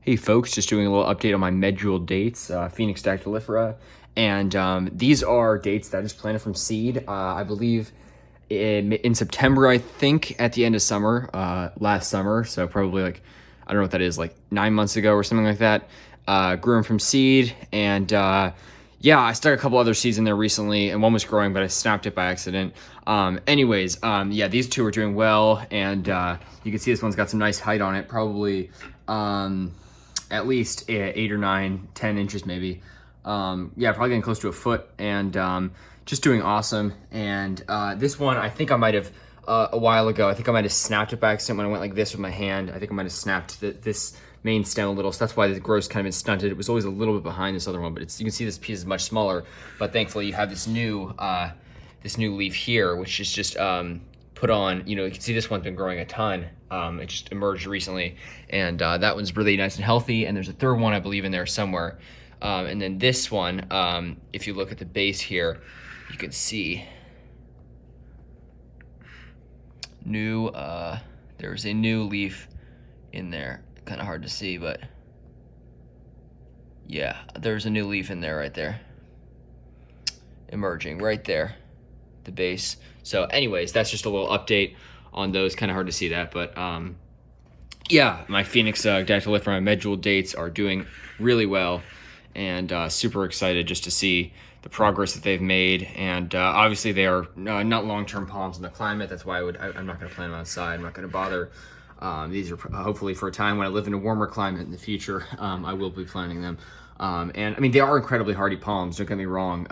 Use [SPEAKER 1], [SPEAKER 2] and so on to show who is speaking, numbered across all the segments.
[SPEAKER 1] Hey folks, just doing a little update on my Medjool dates, Phoenix dactylifera, and these are dates that I just planted from seed. I believe in September, I think at the end of summer, last summer, so probably like, I don't know what that is, like 9 months ago or something like that. Grew them from seed, and yeah, I stuck a couple other seeds in there recently, and one was growing, but I snapped it by accident. Yeah, these two are doing well, and you can see this one's got some nice height on it, probably at least 8 or 9, 10 inches maybe. Yeah, probably getting close to a foot, and just doing awesome. And this one, I think I might have, a while ago, I think I might have snapped it by accident when I went like this with my hand. I think I might have snapped this main stem a little, so that's why the growth's kind of been stunted. It was always a little bit behind this other one, but you can see this piece is much smaller. But thankfully, you have this new leaf here, which is just put on. You know, you can see this one's been growing a ton. It just emerged recently, and that one's really nice and healthy. And there's a third one, I believe, in there somewhere. And then this one, if you look at the base here, you can see there's a new leaf in there. Kind of hard to see, but yeah, there's a new leaf in there right there, emerging right there, the base. So anyways, that's just a little update on those. Kind of hard to see that, but yeah, my Phoenix dactylifera Medjool dates are doing really well, and super excited just to see the progress that they've made. And obviously they are not long-term palms in the climate. That's why I'm not going to plant them outside. I'm not going to bother. These are hopefully for a time when I live in a warmer climate in the future. I will be planting them. And I mean, they are incredibly hardy palms, don't get me wrong.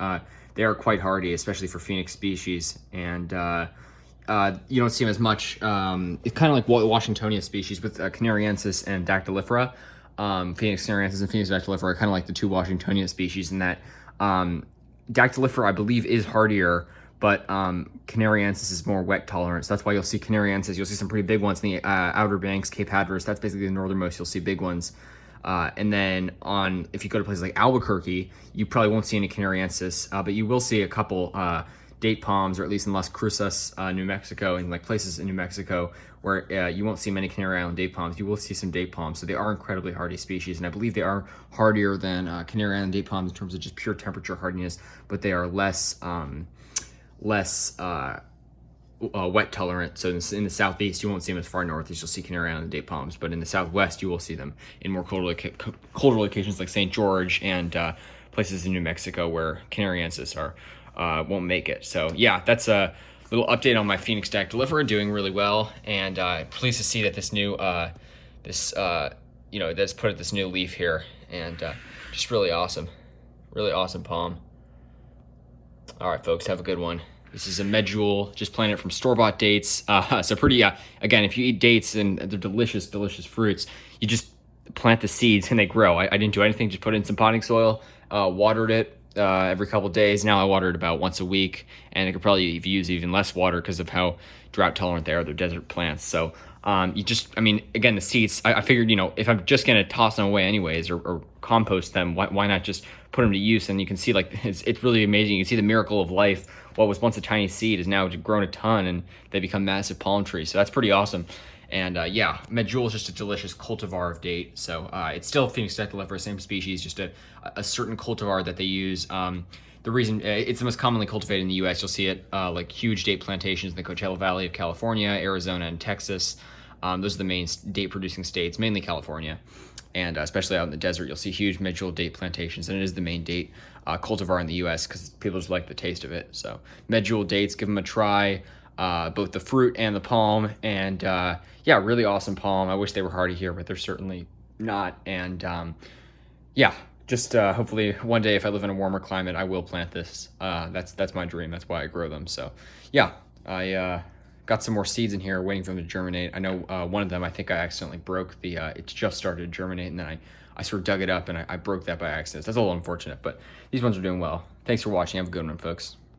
[SPEAKER 1] They are quite hardy, especially for Phoenix species. And you don't see them as much. It's kind of like Washingtonia species with Canariensis and dactylifera. Phoenix Canariensis and Phoenix dactylifera are kind of like the two Washingtonia species in that dactylifera, I believe, is hardier, but Canariensis is more wet tolerant. So that's why you'll see Canariensis. You'll see some pretty big ones in the Outer Banks, Cape Hatteras. That's basically the northernmost. You'll see big ones. And then if you go to places like Albuquerque, you probably won't see any Canariensis, but you will see a couple date palms, or at least in Las Cruces, New Mexico, and like places in New Mexico where you won't see many Canary Island date palms. You will see some date palms. So they are incredibly hardy species, and I believe they are hardier than Canary Island date palms in terms of just pure temperature hardiness, but they are less wet tolerant. So in the southeast, you won't see them as far north as you'll see Canary Island date palms, but in the southwest, you will see them in more colder locations like St. George and places in New Mexico where Canariensis won't make it. So yeah, that's a little update on my Phoenix dactylifera, doing really well, and pleased to see that this new that's put at this new leaf here, and just really awesome palm. All right, folks, have a good one. This is a Medjool, just planted from store-bought dates. So pretty, again, if you eat dates, and they're delicious, delicious fruits, you just plant the seeds and they grow. I didn't do anything, just put in some potting soil, watered it every couple days. Now I water it about once a week, and I could probably use even less water because of how drought tolerant they are. They're desert plants. So again, the seeds, I figured, if I'm just going to toss them away anyways, or compost them, why not just put them to use? And you can see, like, it's really amazing. You can see the miracle of life. What was once a tiny seed is now grown a ton, and they become massive palm trees. So that's pretty awesome. And yeah, Medjool is just a delicious cultivar of date. So it's still Phoenix dactylifera, same species, just a certain cultivar that they use. The reason it's the most commonly cultivated in the U.S. You'll see it like huge date plantations in the Coachella Valley of California, Arizona, and Texas. Those are the main date-producing states, mainly California. And especially out in the desert, you'll see huge Medjool date plantations, and it is the main date cultivar in the U.S. because people just like the taste of it. So Medjool dates, give them a try, both the fruit and the palm, and yeah, really awesome palm. I wish they were hardy here, but they're certainly not. And yeah, just hopefully one day if I live in a warmer climate, I will plant this. That's my dream. That's why I grow them. So yeah, I got some more seeds in here waiting for them to germinate. I know one of them, I think I accidentally broke it's just started to germinate, and then I sort of dug it up and I broke that by accident. That's a little unfortunate, but these ones are doing well. Thanks for watching. Have a good one, folks.